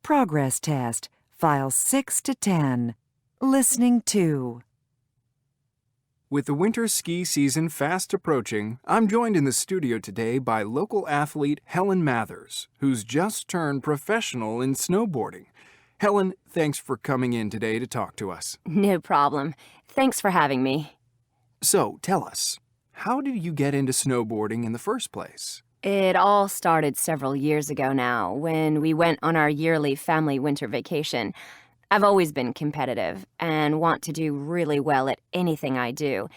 Progress test, files 6 to 10. Listening 2. With the winter ski season fast approaching, I'm joined in the studio today by local athlete Helen Mathers, who's just turned professional in snowboarding. Helen, thanks for coming in today to talk to us. No problem. Thanks for having me. So, tell us, how did you get into snowboarding in the first place? It all started several years ago now, when we went on our yearly family winter vacation. I've always been competitive and want to do really well at anything I do.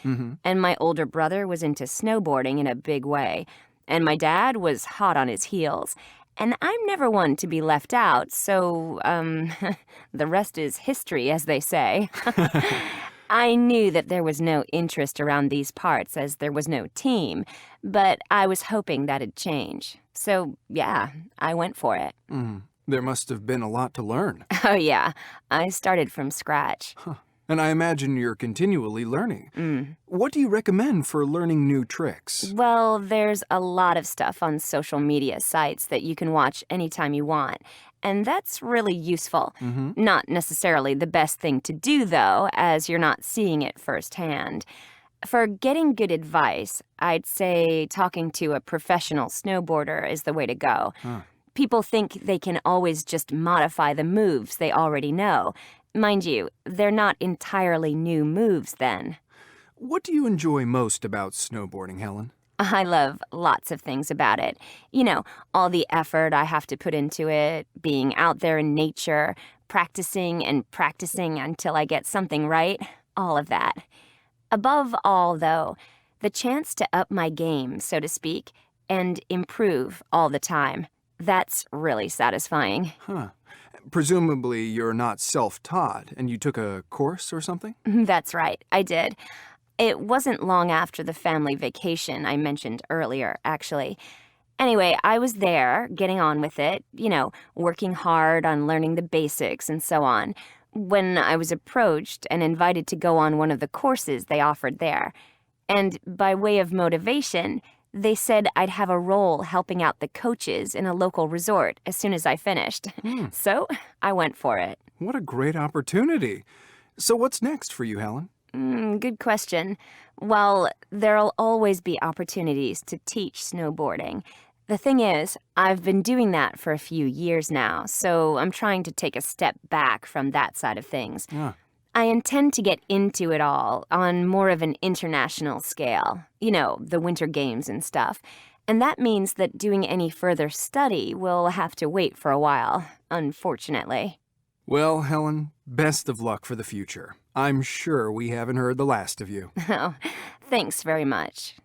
And my older brother was into snowboarding in a big way. And my dad was hot on his heels. And I'm never one to be left out, so, the rest is history, as they say. I knew that there was no interest around these parts as there was no team, but I was hoping that'd change. So, yeah, I went for it. There must have been a lot to learn. Oh, yeah. I started from scratch. And I imagine you're continually learning. What do you recommend for learning new tricks? Well, there's a lot of stuff on social media sites that you can watch anytime you want, and that's really useful. Not necessarily the best thing to do, though, as you're not seeing it firsthand. For getting good advice, I'd say talking to a professional snowboarder is the way to go. People think they can always just modify the moves they already know. Mind you, they're not entirely new moves then. What do you enjoy most about snowboarding, Helen? I love lots of things about it. You know, all the effort I have to put into it, being out there in nature, practicing and practicing until I get something right, all of that. Above all, though, the chance to up my game, so to speak, and improve all the time. That's really satisfying. Presumably you're not self-taught and you took a course or something? That's right, I did. It wasn't long after the family vacation I mentioned earlier, actually. Anyway, I was there, getting on with it, working hard on learning the basics and so on, when I was approached and invited to go on one of the courses they offered there. And by way of motivation, they said I'd have a role helping out the coaches in a local resort as soon as I finished. So I went for it. What a great opportunity. So what's next for you, Helen? Good question. Well, there'll always be opportunities to teach snowboarding. The thing is, I've been doing that for a few years now, so I'm trying to take a step back from that side of things. I intend to get into it all on more of an international scale, the Winter Games and stuff. And that means that doing any further study will have to wait for a while, unfortunately. Well, Helen, best of luck for the future. I'm sure we haven't heard the last of you. Oh, thanks very much.